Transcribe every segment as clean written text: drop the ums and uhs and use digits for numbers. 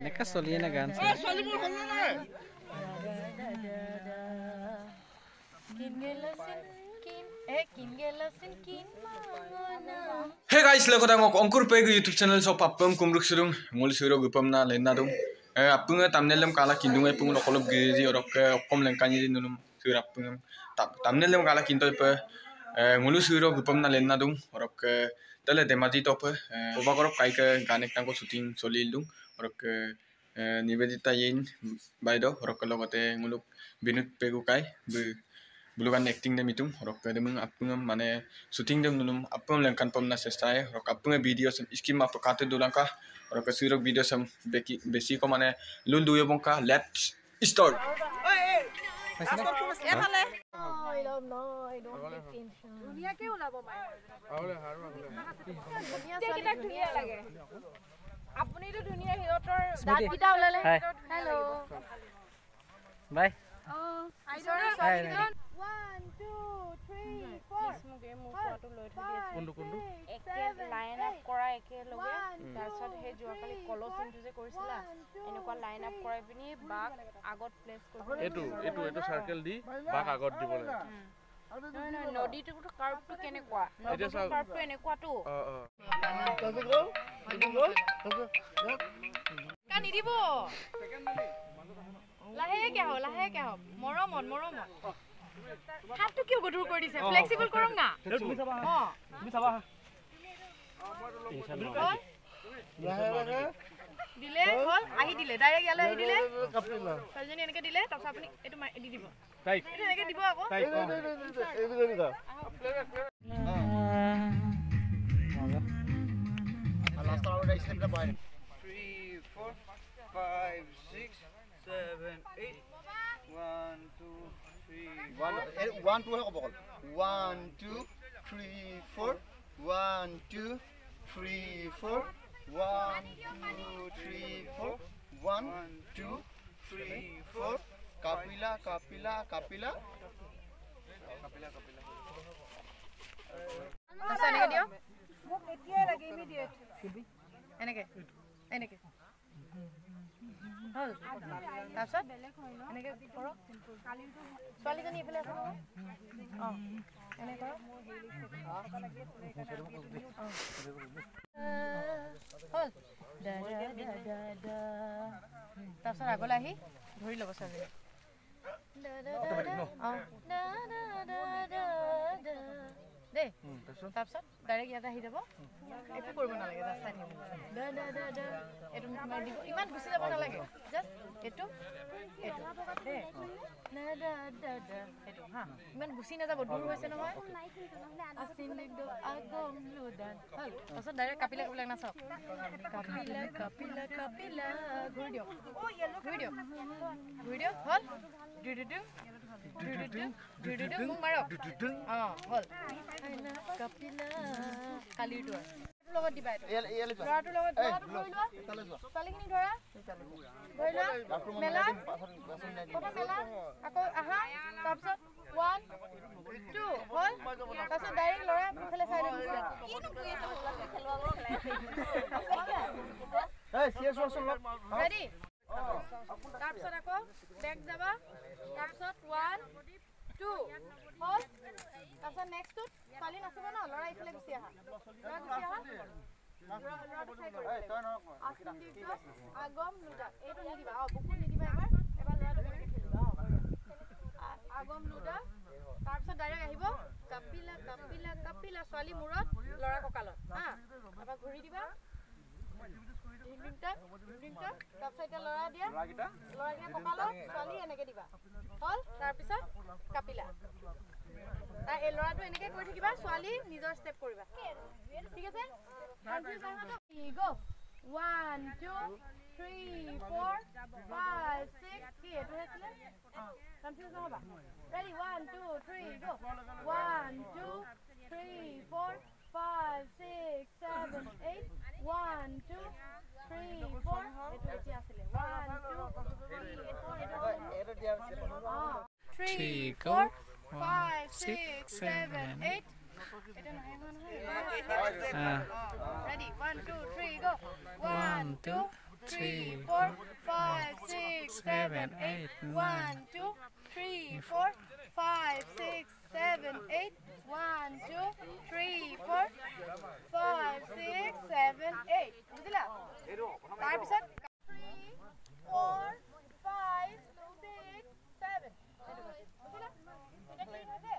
এনেকা চলিয়ে না গান Hey guys, leko tangok ongkur pe YouTube channel so papam kumruk surung ngol suro gupam na lenna dum. Apunga thumbnail kala kindung ai pung lokolop gezi orok okom lengkani nunum sur apung thumbnail kala kinto pe ngolu suro gupam na lenna dum orok tale demaji top oba korop kai ke ganek tangko shooting solil dum orok Nivedita yin baido orok logote nguluk binut pegu kai bulukan acting dem itum rok demung apung mane shooting dem nunum apung lengkan pamna sestai rok apung video sam skim ap kate dulangka rok surok video sam besi ko mane lul duyo bongka let's start আপুনি তো দুনিয়া হিৰতৰ দাঁত কিটা ওলালে hello বাই sorry 1 2 3 4 মুগে মুখটো লৈ থৈ কোনটো একে লাইন আপ কৰা একে লগে তাৰছত হে যোৱাকালি কলো চিনটো যে কৰিছিলা এনেকুৱা লাইন আপ কৰাই পিনি বাক আগত প্লেস কৰিব এটো সাৰ্কেল দি বাক আগত দিব লাগে নদীটো কাৰ্ভটো কেনেকুৱা নদীটো কাৰ্ভটো এনেকুৱাটো কানি দিব লাহে কে হ মৰমত হাতটো কিয় গধুৰ কৰি দিছে ফ্লেক্সিবল কৰম না তুমি চাবা দিলে হল আহি দিলে ডাইৰেক্ট ইয়ালৈ আহি দিলে সজনী এনেকে দিলে তাৰছত আপুনি এটো দি দিব টাইট এটো এনেকে দিব আকৌ লাষ্ট আউট আইছে এটা বাই 3 4 5 6 7 8 1 2 3 1 2 হ'ব কল 1 2 3 4 1 2 3 4 1 2 3 4 1 2 3 4 kapila তাৰছত এনেকে দিও মোক এতিয়াই লাগে ইমিডিয়েট এনেকে হল তাৰছত এনেকে কৰ ছোৱালীজনী এফালে আছে নহয় এনেকে কৰ হল তাৰছত আগলৈ আহি ধৰি ল'ব ছোৱালীজনী দে তাৰপিছত ডাইৰেক্ট ইয়াতে আহি যাব একো কৰিব নালাগে ৰাস্তা আহিব এইটো দিব ইমান গুচি যাব নালাগে জাষ্ট এইটো দে এইটো হা ইমান গুচি নাযাব দূৰ হৈছে নহয় তাৰপিছত ডাইৰেক্ট কাপিলা নাচাওক কাপিলা ঘূৰি দিয়ক হল মোক মাৰক হল কাপিলা কালিৰটো লগত দিবা এইটো ল'ৰাটোৰ লগত ছোৱালীখিনি ধৰা মেলা আকৌ আহা তাৰপিছত 1 2 হল তাৰপিছত ডাইৰেক্ট ল'ৰা ইফালে চাইডে গুচি ৰেডি তাৰপিছত আকৌ বেক যাবা তাৰপিছত 1 2 হল তাৰপিছত নেক্সটটো ছোৱালী নাচিব ন ল'ৰা ইফালে গুচি আহা আগম লুডা এইটো নিদিবা বুকুত নিদিবা এবাৰ ল'ৰাটো বেলেগে খেলিব আগম লুডা তাৰপিছত ডাইৰেক্ট আহিব কাপিলা ছোৱালী মূৰত ল'ৰা কঁকালত হা এবাৰ ঘূৰি দিবা তাৰপিছত এতিয়া ল'ৰা দিয়া কঁকালত ছোৱালী এনেকে দিবা হল তাৰপিছত কাপিলা এই ল'ৰাটো এনেকে কৰি থাকিবা ছোৱালী নিজৰ ষ্টেপ কৰিবা ঠিক আছে গো 1 2 3 4 5 6 কি এটো হৈছিলে কনফিউজ নহবা ৰেডি 1 2 3 গো 1 2 3 4 5 6 7 8 1 2 3 4 এটো এতিয়া আছিলে 1 2 3 4 এটো দিয়া আছিলে 3 4 5 6 7 8 Ready? 1, 2, 3, go. 1, 2, 3 4 5 6 7 8 1 2 3 4 5 6 7 8 1 2 3 4 5 6 7 8 বুঝিলা তাৰ পিছত 3 4 5 6 7 বুঝিলা এটা ক্লিন হৈছে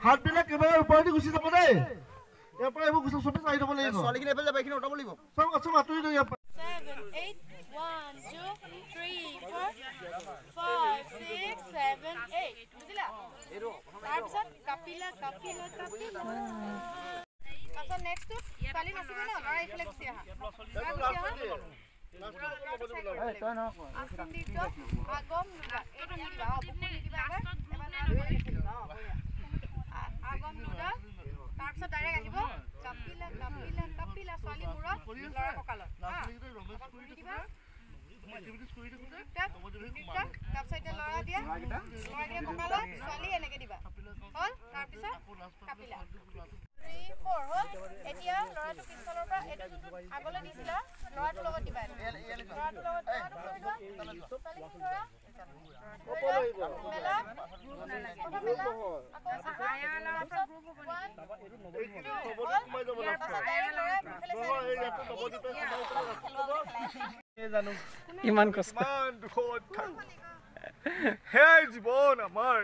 হাতবিলাক কেমেৰাৰ ওপৰেদি গুচি যাব দেই ইয়াৰ পৰা এইবোৰ গুচি চবে চাই যাব লাগিব ছোৱালীখিনি এফালে যাব এইখিনি উঠাব লাগিব চব আছে মাতুৰি দিওঁ ইয়াৰ পৰা 7 8 1 2 3 4 5 6 7 8 বুঝিলা তাৰ পিছত কাপিলা আচ্ছা নেক্সট কালি নাচিব না লৰা এইফালে গুচি আহা আগম নুদা এইটো নিদিবা বুকু নিদিবা আগম নুদা তাৰপিছত ডাইৰেক্ট আহিব কাপিলা ছোৱালী মূৰত লৰা কঁকালত তাৰপিছত লৰা দিয়া কঁকালত ছোৱালী এনেকে দিবা হ'ল তাৰপিছত কাপিলা 3 4 হ'ল এতিয়া লৰাটো পিছফালৰ পৰা এইটো যোনটো আগলৈ দিছিলা লৰাটোৰ লগত দিবা লৰাটোৰ লগত ইমান কষ্ট হে জীৱন আমাৰ